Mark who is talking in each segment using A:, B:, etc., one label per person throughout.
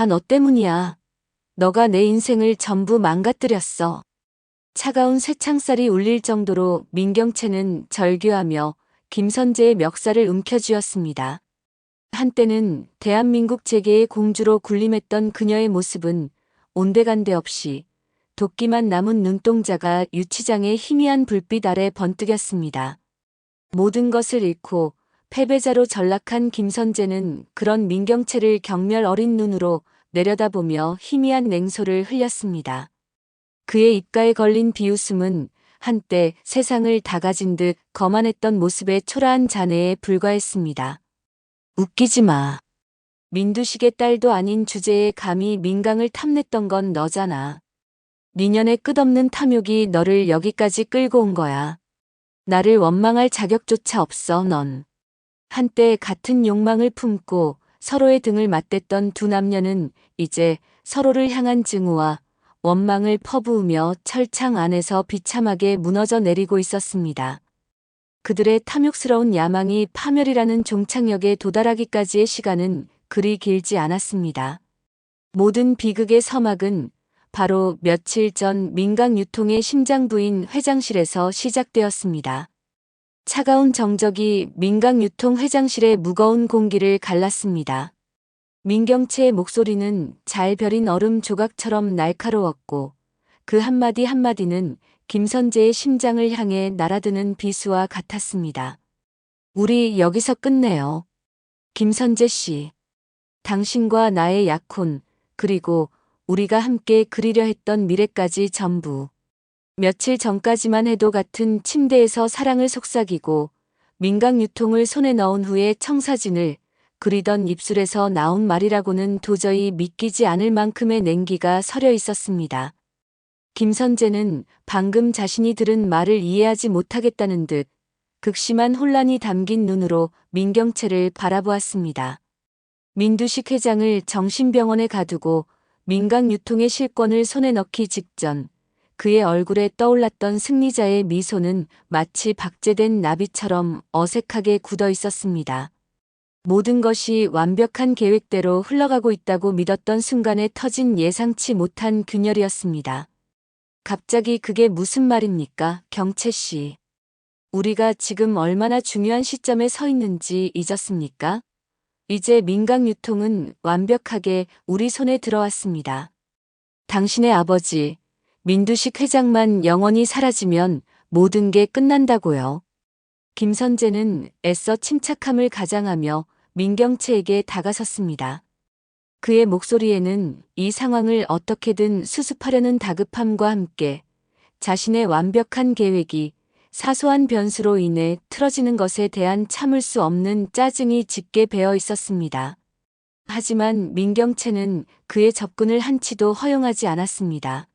A: 다 너 때문이야. 너가 내 인생을 전부 망가뜨렸어. 차가운 쇠창살이 울릴 정도로 민경채는 절규하며 김선재의 멱살을 움켜쥐었습니다. 한때는 대한민국 재계의 공주로 군림했던 그녀의 모습은 온데간데 없이 도끼만 남은 눈동자가 유치장의 희미한 불빛 아래 번뜩였습니다. 모든 것을 잃고 패배자로 전락한 김선재는 그런 민경채를 경멸 어린 눈으로 내려다보며 희미한 냉소를 흘렸습니다. 그의 입가에 걸린 비웃음은 한때 세상을 다 가진 듯 거만했던 모습의 초라한 잔해에 불과했습니다. 웃기지 마. 민두식의 딸도 아닌 주제에 감히 민강을 탐냈던 건 너잖아. 니년의 끝없는 탐욕이 너를 여기까지 끌고 온 거야. 나를 원망할 자격조차 없어 넌. 한때 같은 욕망을 품고 서로의 등을 맞댔던 두 남녀는 이제 서로를 향한 증오와 원망을 퍼부으며 철창 안에서 비참하게 무너져 내리고 있었습니다. 그들의 탐욕스러운 야망이 파멸이라는 종착역에 도달하기까지의 시간은 그리 길지 않았습니다. 모든 비극의 서막은 바로 며칠 전 민강유통의 심장부인 회장실에서 시작되었습니다. 차가운 정적이 민강유통 회장실의 무거운 공기를 갈랐습니다. 민경채의 목소리는 잘 벼린 얼음 조각처럼 날카로웠고 그 한마디 한마디는 김선재의 심장을 향해 날아드는 비수와 같았습니다. 우리 여기서 끝내요. 김선재 씨. 당신과 나의 약혼, 그리고 우리가 함께 그리려 했던 미래까지 전부. 며칠 전까지만 해도 같은 침대에서 사랑을 속삭이고 민강유통을 손에 넣은 후에 청사진을 그리던 입술에서 나온 말이라고는 도저히 믿기지 않을 만큼의 냉기가 서려 있었습니다. 김선재는 방금 자신이 들은 말을 이해하지 못하겠다는 듯 극심한 혼란이 담긴 눈으로 민경채를 바라보았습니다. 민두식 회장을 정신병원에 가두고 민강유통의 실권을 손에 넣기 직전 그의 얼굴에 떠올랐던 승리자의 미소는 마치 박제된 나비처럼 어색하게 굳어 있었습니다. 모든 것이 완벽한 계획대로 흘러가고 있다고 믿었던 순간에 터진 예상치 못한 균열이었습니다. 갑자기 그게 무슨 말입니까, 경채 씨? 우리가 지금 얼마나 중요한 시점에 서 있는지 잊었습니까? 이제 민강유통은 완벽하게 우리 손에 들어왔습니다. 당신의 아버지, 민두식 회장만 영원히 사라지면 모든 게 끝난다고요. 김선재는 애써 침착함을 가장하며 민경채에게 다가섰습니다. 그의 목소리에는 이 상황을 어떻게든 수습하려는 다급함과 함께 자신의 완벽한 계획이 사소한 변수로 인해 틀어지는 것에 대한 참을 수 없는 짜증이 짙게 배어 있었습니다. 하지만 민경채는 그의 접근을 한치도 허용하지 않았습니다.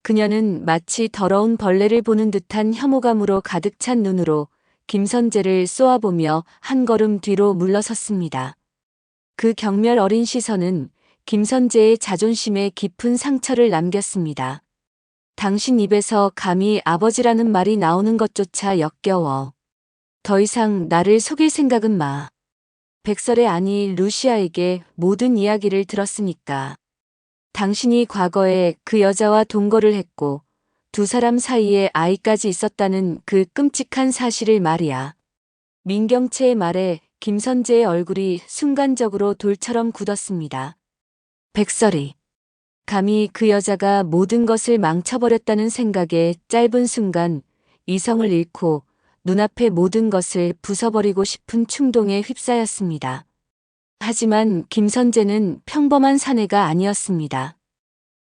A: 그녀는 마치 더러운 벌레를 보는 듯한 혐오감으로 가득 찬 눈으로 김선재를 쏘아보며 한 걸음 뒤로 물러섰습니다. 그 경멸 어린 시선은 김선재의 자존심에 깊은 상처를 남겼습니다. 당신 입에서 감히 아버지라는 말이 나오는 것조차 역겨워. 더 이상 나를 속일 생각은 마. 백설의 아니 루시아에게 모든 이야기를 들었으니까. 당신이 과거에 그 여자와 동거를 했고 두 사람 사이에 아이까지 있었다는 그 끔찍한 사실을 말이야. 민경채의 말에 김선재의 얼굴이 순간적으로 돌처럼 굳었습니다. 백설이. 감히 그 여자가 모든 것을 망쳐버렸다는 생각에 짧은 순간 이성을 잃고 눈앞의 모든 것을 부숴버리고 싶은 충동에 휩싸였습니다. 하지만 김선재는 평범한 사내가 아니었습니다.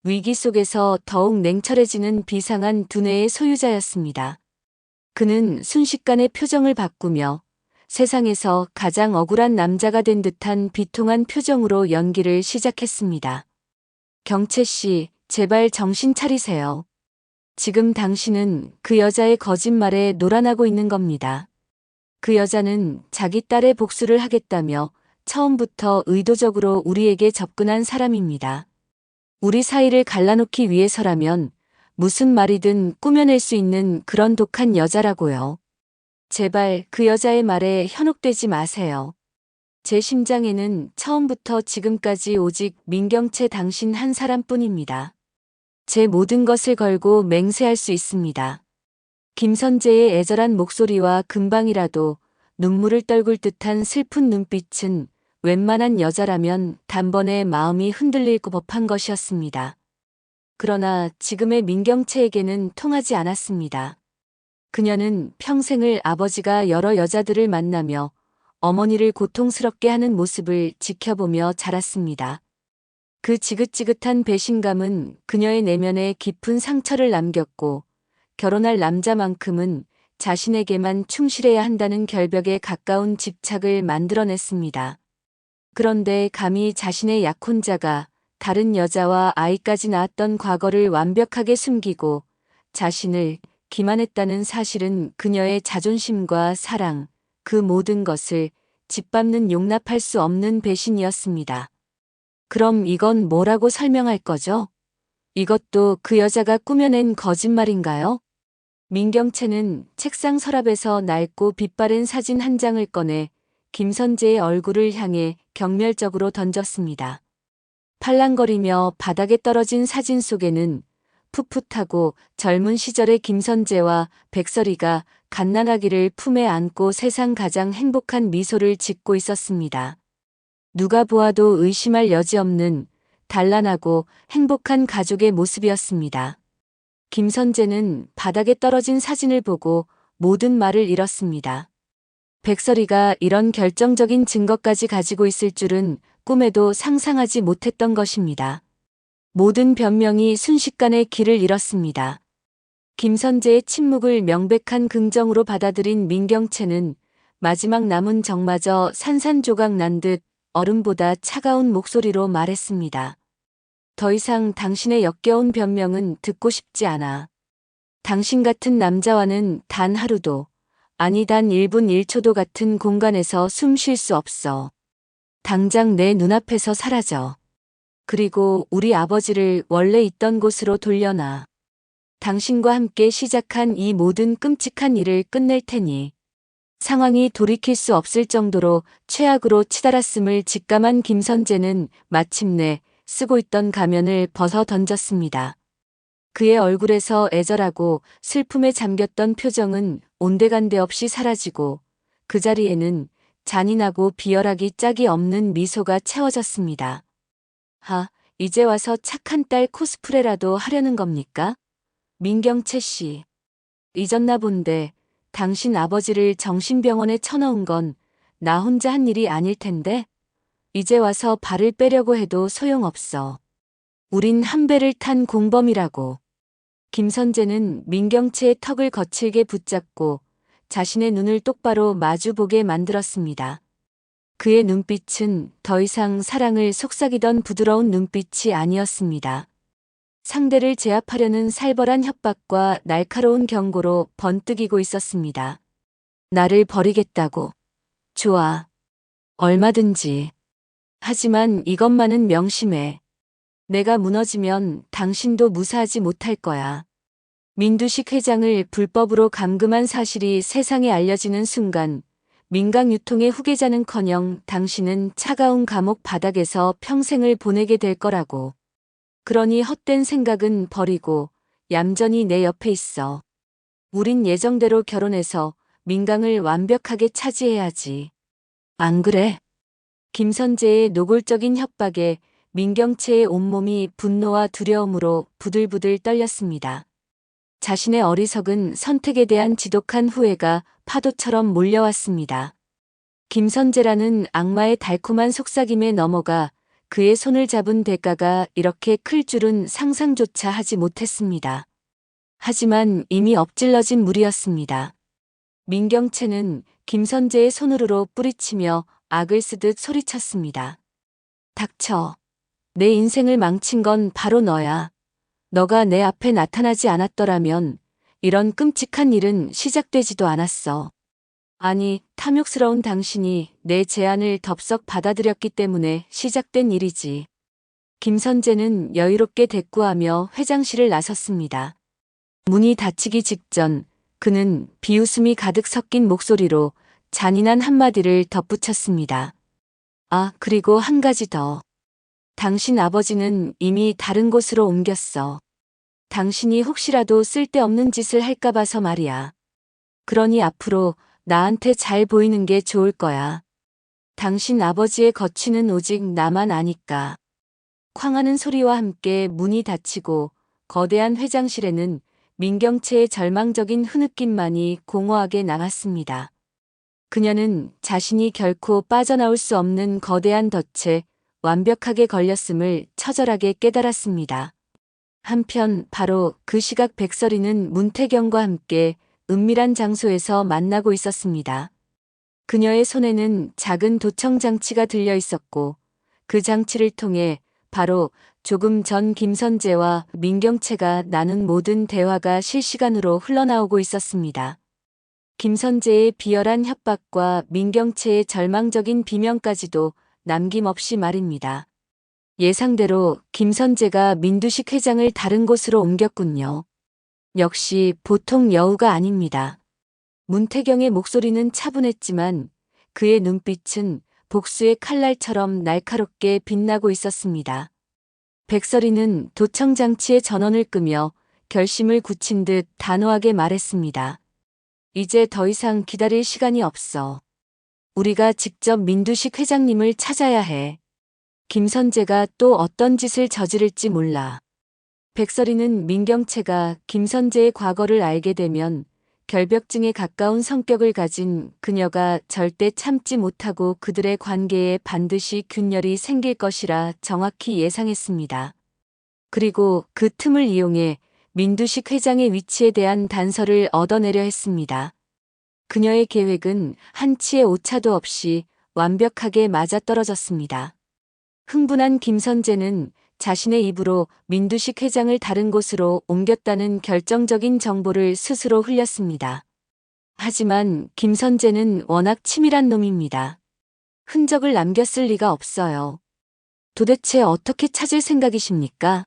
A: 위기 속에서 더욱 냉철해지는 비상한 두뇌의 소유자였습니다. 그는 순식간에 표정을 바꾸며 세상에서 가장 억울한 남자가 된 듯한 비통한 표정으로 연기를 시작했습니다. 경채 씨, 제발 정신 차리세요. 지금 당신은 그 여자의 거짓말에 놀아나고 있는 겁니다. 그 여자는 자기 딸의 복수를 하겠다며 처음부터 의도적으로 우리에게 접근한 사람입니다. 우리 사이를 갈라놓기 위해서라면 무슨 말이든 꾸며낼 수 있는 그런 독한 여자라고요. 제발 그 여자의 말에 현혹되지 마세요. 제 심장에는 처음부터 지금까지 오직 민경채 당신 한 사람뿐입니다. 제 모든 것을 걸고 맹세할 수 있습니다. 김선재의 애절한 목소리와 금방이라도 눈물을 떨굴 듯한 슬픈 눈빛은 웬만한 여자라면 단번에 마음이 흔들릴 법한 것이었습니다. 그러나 지금의 민경채에게는 통하지 않았습니다. 그녀는 평생을 아버지가 여러 여자들을 만나며 어머니를 고통스럽게 하는 모습을 지켜보며 자랐습니다. 그 지긋지긋한 배신감은 그녀의 내면에 깊은 상처를 남겼고 결혼할 남자만큼은 자신에게만 충실해야 한다는 결벽에 가까운 집착을 만들어냈습니다. 그런데 감히 자신의 약혼자가 다른 여자와 아이까지 낳았던 과거를 완벽하게 숨기고 자신을 기만했다는 사실은 그녀의 자존심과 사랑, 그 모든 것을 짓밟는 용납할 수 없는 배신이었습니다. 그럼 이건 뭐라고 설명할 거죠? 이것도 그 여자가 꾸며낸 거짓말인가요? 민경채는 책상 서랍에서 낡고 빛바랜 사진 한 장을 꺼내 김선재의 얼굴을 향해 경멸적으로 던졌습니다. 팔랑거리며 바닥에 떨어진 사진 속에는 풋풋하고 젊은 시절의 김선재와 백설이가 갓난아기를 품에 안고 세상 가장 행복한 미소를 짓고 있었습니다. 누가 보아도 의심할 여지 없는 단란하고 행복한 가족의 모습이었습니다. 김선재는 바닥에 떨어진 사진을 보고 모든 말을 잃었습니다. 백설이가 이런 결정적인 증거까지 가지고 있을 줄은 꿈에도 상상하지 못했던 것입니다. 모든 변명이 순식간에 길을 잃었습니다. 김선재의 침묵을 명백한 긍정으로 받아들인 민경채는 마지막 남은 정마저 산산조각 난 듯 얼음보다 차가운 목소리로 말했습니다. 더 이상 당신의 역겨운 변명은 듣고 싶지 않아. 당신 같은 남자와는 단 하루도, 아니 단 1분 1초도 같은 공간에서 숨 쉴 수 없어. 당장 내 눈앞에서 사라져. 그리고 우리 아버지를 원래 있던 곳으로 돌려놔. 당신과 함께 시작한 이 모든 끔찍한 일을 끝낼 테니. 상황이 돌이킬 수 없을 정도로 최악으로 치달았음을 직감한 김선재는 마침내 쓰고 있던 가면을 벗어 던졌습니다. 그의 얼굴에서 애절하고 슬픔에 잠겼던 표정은 온데간데 없이 사라지고 그 자리에는 잔인하고 비열하기 짝이 없는 미소가 채워졌습니다. 이제 와서 착한 딸 코스프레라도 하려는 겁니까? 민경채 씨. 잊었나 본데 당신 아버지를 정신병원에 쳐넣은 건 나 혼자 한 일이 아닐 텐데 이제 와서 발을 빼려고 해도 소용없어. 우린 한 배를 탄 공범이라고. 김선재는 민경채의 턱을 거칠게 붙잡고 자신의 눈을 똑바로 마주보게 만들었습니다. 그의 눈빛은 더 이상 사랑을 속삭이던 부드러운 눈빛이 아니었습니다. 상대를 제압하려는 살벌한 협박과 날카로운 경고로 번뜩이고 있었습니다. 나를 버리겠다고. 좋아. 얼마든지. 하지만 이것만은 명심해. 내가 무너지면 당신도 무사하지 못할 거야. 민두식 회장을 불법으로 감금한 사실이 세상에 알려지는 순간 민강 유통의 후계자는커녕 당신은 차가운 감옥 바닥에서 평생을 보내게 될 거라고. 그러니 헛된 생각은 버리고 얌전히 내 옆에 있어. 우린 예정대로 결혼해서 민강을 완벽하게 차지해야지. 안 그래? 김선재의 노골적인 협박에 민경채의 온몸이 분노와 두려움으로 부들부들 떨렸습니다. 자신의 어리석은 선택에 대한 지독한 후회가 파도처럼 몰려왔습니다. 김선재라는 악마의 달콤한 속삭임에 넘어가 그의 손을 잡은 대가가 이렇게 클 줄은 상상조차 하지 못했습니다. 하지만 이미 엎질러진 물이었습니다. 민경채는 김선재의 손으로 뿌리치며 악을 쓰듯 소리쳤습니다. 닥쳐. 내 인생을 망친 건 바로 너야. 너가 내 앞에 나타나지 않았더라면 이런 끔찍한 일은 시작되지도 않았어. 아니, 탐욕스러운 당신이 내 제안을 덥석 받아들였기 때문에 시작된 일이지. 김선재는 여유롭게 대꾸하며 회장실을 나섰습니다. 문이 닫히기 직전 그는 비웃음이 가득 섞인 목소리로 잔인한 한마디를 덧붙였습니다. 아, 그리고 한 가지 더. 당신 아버지는 이미 다른 곳으로 옮겼어. 당신이 혹시라도 쓸데없는 짓을 할까 봐서 말이야. 그러니 앞으로 나한테 잘 보이는 게 좋을 거야. 당신 아버지의 거취는 오직 나만 아니까. 쾅하는 소리와 함께 문이 닫히고 거대한 회장실에는 민경채의 절망적인 흐느낌만이 공허하게 남았습니다. 그녀는 자신이 결코 빠져나올 수 없는 거대한 덫에 완벽하게 걸렸음을 처절하게 깨달았습니다. 한편 바로 그 시각 백설이는 문태경과 함께 은밀한 장소에서 만나고 있었습니다. 그녀의 손에는 작은 도청 장치가 들려 있었고 그 장치를 통해 바로 조금 전 김선재와 민경채가 나눈 모든 대화가 실시간으로 흘러나오고 있었습니다. 김선재의 비열한 협박과 민경채의 절망적인 비명까지도 남김없이 말입니다. 예상대로 김선재가 민두식 회장을 다른 곳으로 옮겼군요. 역시 보통 여우가 아닙니다. 문태경의 목소리는 차분했지만 그의 눈빛은 복수의 칼날처럼 날카롭게 빛나고 있었습니다. 백설이는 도청장치의 전원을 끄며 결심을 굳힌 듯 단호하게 말했습니다. 이제 더 이상 기다릴 시간이 없어. 우리가 직접 민두식 회장님을 찾아야 해. 김선재가 또 어떤 짓을 저지를지 몰라. 백설이는 민경채가 김선재의 과거를 알게 되면 결벽증에 가까운 성격을 가진 그녀가 절대 참지 못하고 그들의 관계에 반드시 균열이 생길 것이라 정확히 예상했습니다. 그리고 그 틈을 이용해 민두식 회장의 위치에 대한 단서를 얻어내려 했습니다. 그녀의 계획은 한치의 오차도 없이 완벽하게 맞아떨어졌습니다. 흥분한 김선재는 자신의 입으로 민두식 회장을 다른 곳으로 옮겼다는 결정적인 정보를 스스로 흘렸습니다. 하지만 김선재는 워낙 치밀한 놈입니다. 흔적을 남겼을 리가 없어요. 도대체 어떻게 찾을 생각이십니까?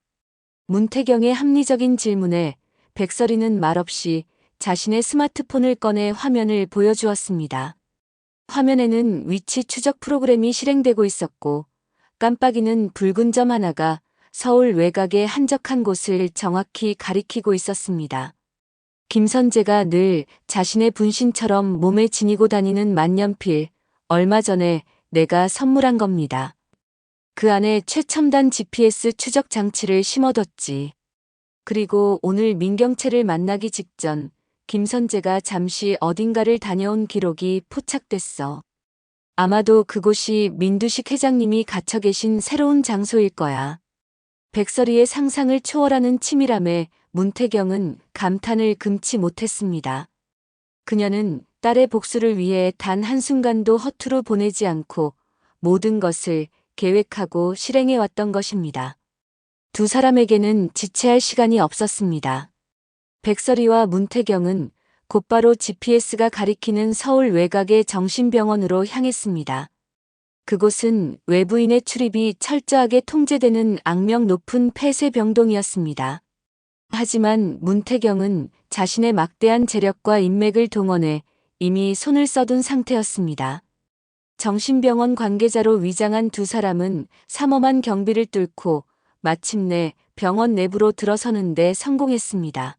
A: 문태경의 합리적인 질문에 백설이는 말없이 자신의 스마트폰을 꺼내 화면을 보여주었습니다. 화면에는 위치 추적 프로그램이 실행되고 있었고 깜빡이는 붉은 점 하나가 서울 외곽의 한적한 곳을 정확히 가리키고 있었습니다. 김선재가 늘 자신의 분신처럼 몸에 지니고 다니는 만년필, 얼마 전에 내가 선물한 겁니다. 그 안에 최첨단 GPS 추적 장치를 심어뒀지. 그리고 오늘 민경채를 만나기 직전 김선재가 잠시 어딘가를 다녀온 기록이 포착됐어. 아마도 그곳이 민두식 회장님이 갇혀 계신 새로운 장소일 거야. 백설이의 상상을 초월하는 치밀함에 문태경은 감탄을 금치 못했습니다. 그녀는 딸의 복수를 위해 단 한순간도 허투루 보내지 않고 모든 것을 계획하고 실행해 왔던 것입니다. 두 사람에게는 지체할 시간이 없었습니다. 백설이와 문태경은 곧바로 GPS가 가리키는 서울 외곽의 정신병원으로 향했습니다. 그곳은 외부인의 출입이 철저하게 통제되는 악명 높은 폐쇄병동이었습니다. 하지만 문태경은 자신의 막대한 재력과 인맥을 동원해 이미 손을 써둔 상태였습니다. 정신병원 관계자로 위장한 두 사람은 삼엄한 경비를 뚫고 마침내 병원 내부로 들어서는데 성공했습니다.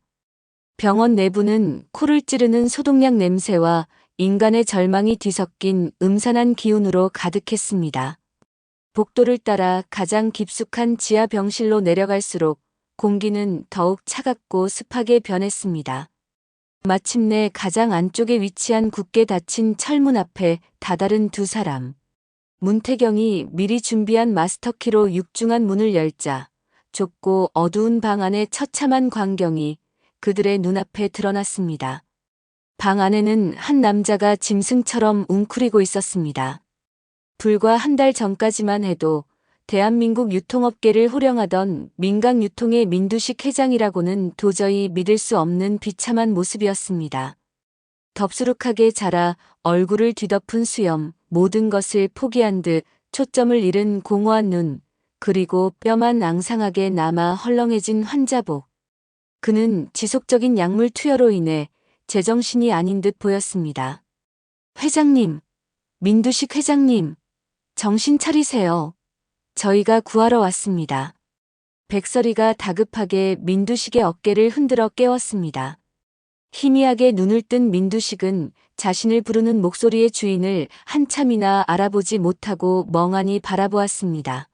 A: 병원 내부는 코를 찌르는 소독약 냄새와 인간의 절망이 뒤섞인 음산한 기운으로 가득했습니다. 복도를 따라 가장 깊숙한 지하 병실로 내려갈수록 공기는 더욱 차갑고 습하게 변했습니다. 마침내 가장 안쪽에 위치한 굳게 닫힌 철문 앞에 다다른 두 사람. 문태경이 미리 준비한 마스터키로 육중한 문을 열자 좁고 어두운 방 안의 처참한 광경이 그들의 눈앞에 드러났습니다. 방 안에는 한 남자가 짐승처럼 웅크리고 있었습니다. 불과 한 달 전까지만 해도 대한민국 유통업계를 호령하던 민강유통의 민두식 회장이라고는 도저히 믿을 수 없는 비참한 모습이었습니다. 덥수룩하게 자라 얼굴을 뒤덮은 수염, 모든 것을 포기한 듯 초점을 잃은 공허한 눈, 그리고 뼈만 앙상하게 남아 헐렁해진 환자복. 그는 지속적인 약물 투여로 인해 제정신이 아닌 듯 보였습니다. 회장님, 민두식 회장님. 정신 차리세요. 저희가 구하러 왔습니다. 백설이가 다급하게 민두식의 어깨를 흔들어 깨웠습니다. 희미하게 눈을 뜬 민두식은 자신을 부르는 목소리의 주인을 한참이나 알아보지 못하고 멍하니 바라보았습니다.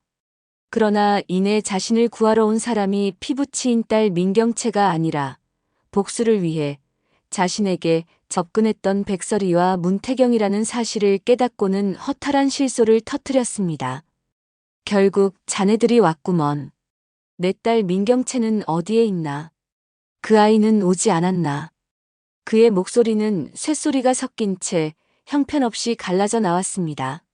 A: 그러나 이내 자신을 구하러 온 사람이 피부치인 딸 민경채가 아니라 복수를 위해 자신에게 접근했던 백설이와 문태경이라는 사실을 깨닫고는 허탈한 실소를 터뜨렸습니다. 결국 자네들이 왔구먼. 내 딸 민경채는 어디에 있나? 그 아이는 오지 않았나? 그의 목소리는 쇳소리가 섞인 채 형편없이 갈라져 나왔습니다.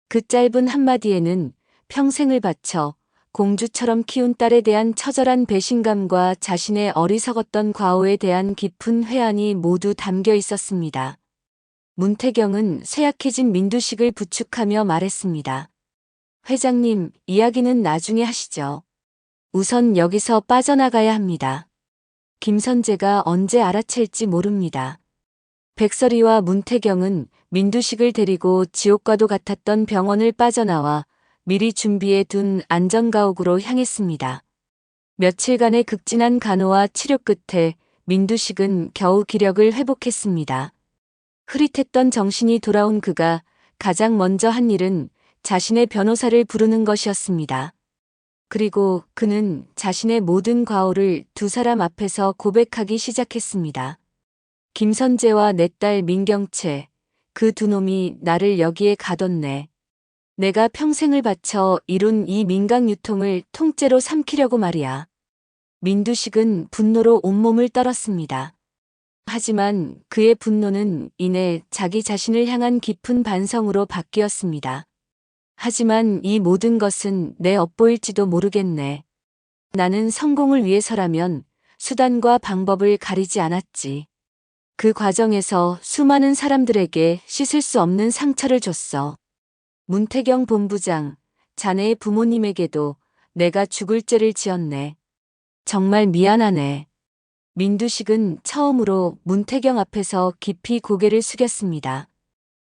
A: 그 짧은 한마디에는 평생을 바쳐 공주처럼 키운 딸에 대한 처절한 배신감과 자신의 어리석었던 과오에 대한 깊은 회한이 모두 담겨 있었습니다. 문태경은 쇠약해진 민두식을 부축하며 말했습니다. 회장님, 이야기는 나중에 하시죠. 우선 여기서 빠져나가야 합니다. 김선재가 언제 알아챌지 모릅니다. 백설이와 문태경은 민두식을 데리고 지옥과도 같았던 병원을 빠져나와 미리 준비해 둔 안전가옥으로 향했습니다. 며칠간의 극진한 간호와 치료 끝에 민두식은 겨우 기력을 회복했습니다. 흐릿했던 정신이 돌아온 그가 가장 먼저 한 일은 자신의 변호사를 부르는 것이었습니다. 그리고 그는 자신의 모든 과오를 두 사람 앞에서 고백하기 시작했습니다. 김선재와 내 딸 민경채, 그 두 놈이 나를 여기에 가뒀네. 내가 평생을 바쳐 이룬 이 민강 유통을 통째로 삼키려고 말이야. 민두식은 분노로 온몸을 떨었습니다. 하지만 그의 분노는 이내 자기 자신을 향한 깊은 반성으로 바뀌었습니다. 하지만 이 모든 것은 내 업보일지도 모르겠네. 나는 성공을 위해서라면 수단과 방법을 가리지 않았지. 그 과정에서 수많은 사람들에게 씻을 수 없는 상처를 줬어. 문태경 본부장, 자네의 부모님에게도 내가 죽을 죄를 지었네. 정말 미안하네. 민두식은 처음으로 문태경 앞에서 깊이 고개를 숙였습니다.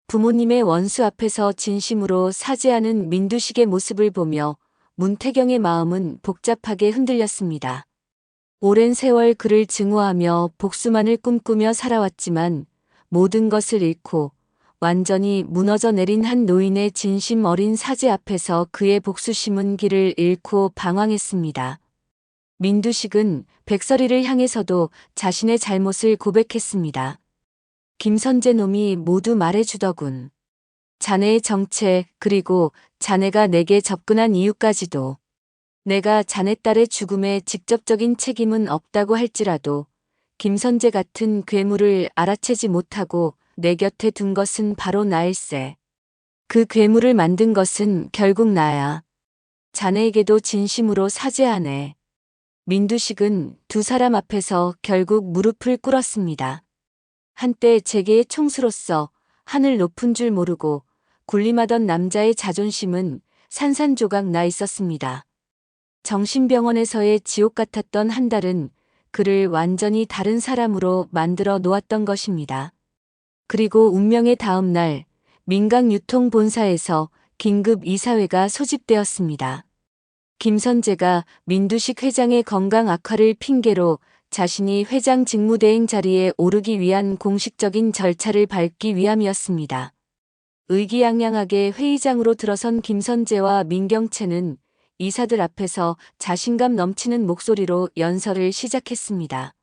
A: 부모님의 원수 앞에서 진심으로 사죄하는 민두식의 모습을 보며 문태경의 마음은 복잡하게 흔들렸습니다. 오랜 세월 그를 증오하며 복수만을 꿈꾸며 살아왔지만 모든 것을 잃고 완전히 무너져 내린 한 노인의 진심 어린 사죄 앞에서 그의 복수심은 길을 잃고 방황했습니다. 민두식은 백설이를 향해서도 자신의 잘못을 고백했습니다. 김선재 놈이 모두 말해주더군. 자네의 정체 그리고 자네가 내게 접근한 이유까지도. 내가 자네 딸의 죽음에 직접적인 책임은 없다고 할지라도 김선재 같은 괴물을 알아채지 못하고 내 곁에 둔 것은 바로 나일세. 그 괴물을 만든 것은 결국 나야. 자네에게도 진심으로 사죄하네. 민두식은 두 사람 앞에서 결국 무릎을 꿇었습니다. 한때 재계의 총수로서 하늘 높은 줄 모르고 군림하던 남자의 자존심은 산산조각 나 있었습니다. 정신병원에서의 지옥 같았던 한 달은 그를 완전히 다른 사람으로 만들어 놓았던 것입니다. 그리고 운명의 다음 날 민강유통본사에서 긴급 이사회가 소집되었습니다. 김선재가 민두식 회장의 건강 악화를 핑계로 자신이 회장 직무대행 자리에 오르기 위한 공식적인 절차를 밟기 위함이었습니다. 의기양양하게 회의장으로 들어선 김선재와 민경채는 이사들 앞에서 자신감 넘치는 목소리로 연설을 시작했습니다.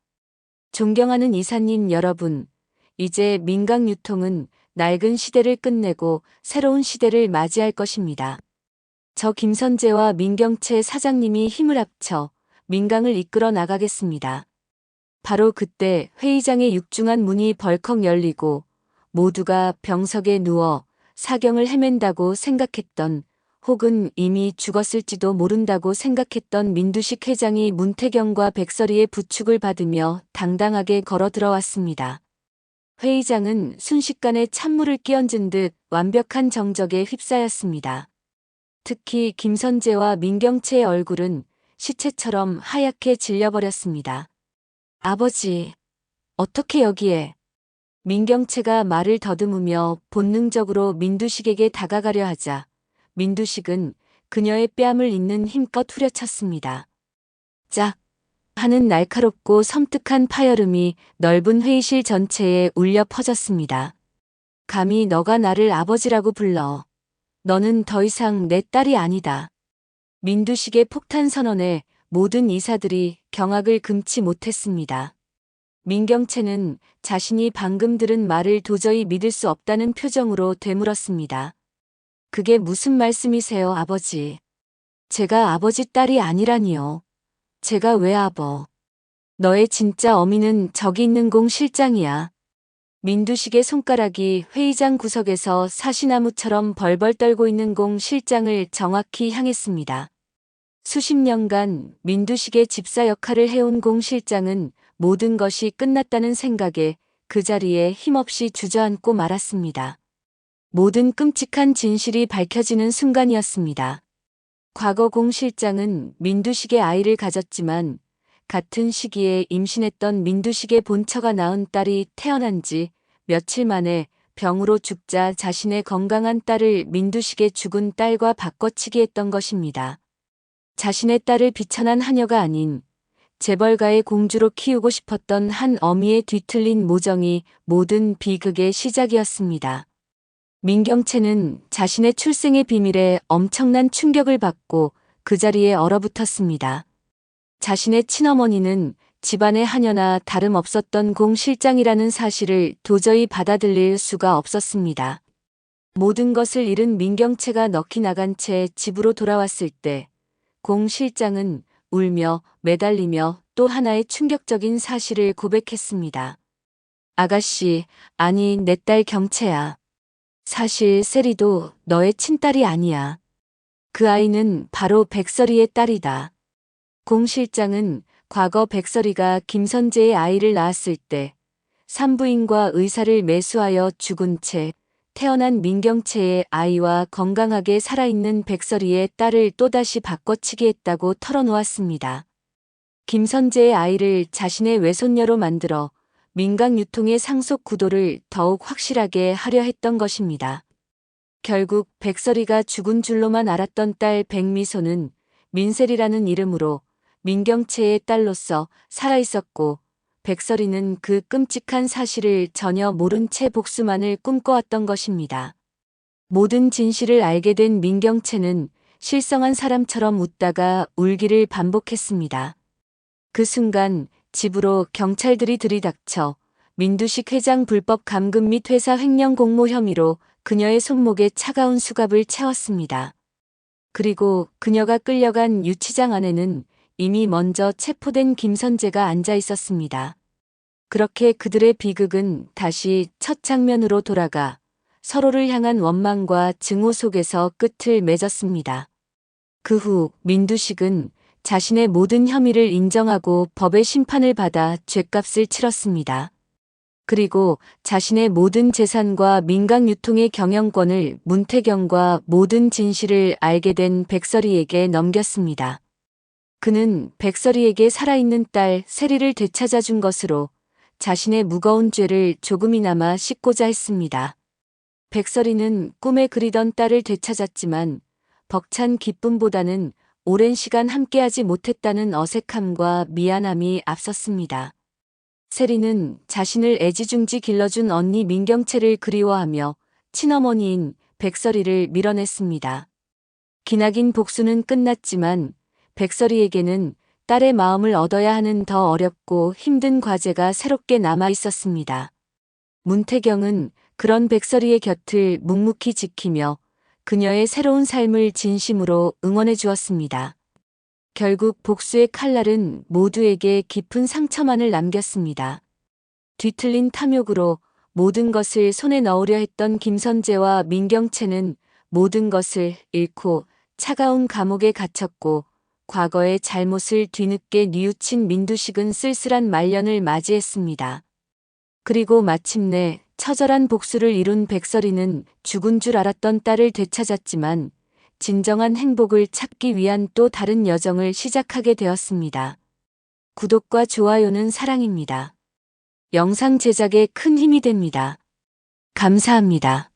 A: 존경하는 이사님 여러분, 이제 민강유통은 낡은 시대를 끝내고 새로운 시대를 맞이할 것입니다. 저 김선재와 민경채 사장님이 힘을 합쳐 민강을 이끌어 나가겠습니다. 바로 그때 회의장의 육중한 문이 벌컥 열리고 모두가 병석에 누워 사경을 헤맨다고 생각했던 혹은 이미 죽었을지도 모른다고 생각했던 민두식 회장이 문태경과 백설이의 부축을 받으며 당당하게 걸어 들어왔습니다. 회의장은 순식간에 찬물을 끼얹은 듯 완벽한 정적에 휩싸였습니다. 특히 김선재와 민경채의 얼굴은 시체처럼 하얗게 질려버렸습니다. 아버지, 어떻게 여기에? 민경채가 말을 더듬으며 본능적으로 민두식에게 다가가려 하자 민두식은 그녀의 뺨을 잇는 힘껏 후려쳤습니다. 짝! 하는 날카롭고 섬뜩한 파열음이 넓은 회의실 전체에 울려 퍼졌습니다. 감히 너가 나를 아버지라고 불러. 너는 더 이상 내 딸이 아니다. 민두식의 폭탄 선언에 모든 이사들이 경악을 금치 못했습니다. 민경채는 자신이 방금 들은 말을 도저히 믿을 수 없다는 표정으로 되물었습니다. 그게 무슨 말씀이세요, 아버지? 제가 아버지 딸이 아니라니요. 제가 왜 아버? 너의 진짜 어미는 저기 있는 공 실장이야. 민두식의 손가락이 회의장 구석에서 사시나무처럼 벌벌 떨고 있는 공 실장을 정확히 향했습니다. 수십 년간 민두식의 집사 역할을 해온 공 실장은 모든 것이 끝났다는 생각에 그 자리에 힘없이 주저앉고 말았습니다. 모든 끔찍한 진실이 밝혀지는 순간이었습니다. 과거 공 실장은 민두식의 아이를 가졌지만 같은 시기에 임신했던 민두식의 본처가 낳은 딸이 태어난 지 며칠 만에 병으로 죽자 자신의 건강한 딸을 민두식의 죽은 딸과 바꿔치기 했던 것입니다. 자신의 딸을 비천한 하녀가 아닌 재벌가의 공주로 키우고 싶었던 한 어미의 뒤틀린 모정이 모든 비극의 시작이었습니다. 민경채는 자신의 출생의 비밀에 엄청난 충격을 받고 그 자리에 얼어붙었습니다. 자신의 친어머니는 집안의 하녀나 다름없었던 공 실장이라는 사실을 도저히 받아들일 수가 없었습니다. 모든 것을 잃은 민경채가 넋이 나간 채 집으로 돌아왔을 때 공 실장은 울며 매달리며 또 하나의 충격적인 사실을 고백했습니다. 아가씨, 아니 내 딸 경채야. 사실 세리도 너의 친딸이 아니야. 그 아이는 바로 백설이의 딸이다. 공 실장은 과거 백설이가 김선재의 아이를 낳았을 때 산부인과 의사를 매수하여 죽은 채 태어난 민경채의 아이와 건강하게 살아있는 백설이의 딸을 또다시 바꿔치기 했다고 털어놓았습니다. 김선재의 아이를 자신의 외손녀로 만들어 민간 유통의 상속 구도를 더욱 확실하게 하려 했던 것입니다. 결국 백설이가 죽은 줄로만 알았던 딸 백미소는 민셀이라는 이름으로 민경채의 딸로서 살아있었고 백설이는 그 끔찍한 사실을 전혀 모른 채 복수만을 꿈꿔왔던 것입니다. 모든 진실을 알게 된 민경채는 실성한 사람처럼 웃다가 울기를 반복했습니다. 그 순간 집으로 경찰들이 들이닥쳐 민두식 회장 불법 감금 및 회사 횡령 공모 혐의로 그녀의 손목에 차가운 수갑을 채웠습니다. 그리고 그녀가 끌려간 유치장 안에는 이미 먼저 체포된 김선재가 앉아 있었습니다. 그렇게 그들의 비극은 다시 첫 장면으로 돌아가 서로를 향한 원망과 증오 속에서 끝을 맺었습니다. 그 후 민두식은 자신의 모든 혐의를 인정하고 법의 심판을 받아 죗값을 치렀습니다. 그리고 자신의 모든 재산과 민간 유통의 경영권을 문태경과 모든 진실을 알게 된 백설이에게 넘겼습니다. 그는 백설이에게 살아있는 딸 세리를 되찾아 준 것으로 자신의 무거운 죄를 조금이나마 씻고자 했습니다. 백설이는 꿈에 그리던 딸을 되찾았지만 벅찬 기쁨보다는 오랜 시간 함께하지 못했다는 어색함과 미안함이 앞섰습니다. 세리는 자신을 애지중지 길러준 언니 민경채를 그리워하며 친어머니인 백설이를 밀어냈습니다. 기나긴 복수는 끝났지만 백설이에게는 딸의 마음을 얻어야 하는 더 어렵고 힘든 과제가 새롭게 남아 있었습니다. 문태경은 그런 백설이의 곁을 묵묵히 지키며 그녀의 새로운 삶을 진심으로 응원해 주었습니다. 결국 복수의 칼날은 모두에게 깊은 상처만을 남겼습니다. 뒤틀린 탐욕으로 모든 것을 손에 넣으려 했던 김선재와 민경채는 모든 것을 잃고 차가운 감옥에 갇혔고 과거의 잘못을 뒤늦게 뉘우친 민두식은 쓸쓸한 말년을 맞이했습니다. 그리고 마침내 처절한 복수를 이룬 백설이는 죽은 줄 알았던 딸을 되찾았지만 진정한 행복을 찾기 위한 또 다른 여정을 시작하게 되었습니다. 구독과 좋아요는 사랑입니다. 영상 제작에 큰 힘이 됩니다. 감사합니다.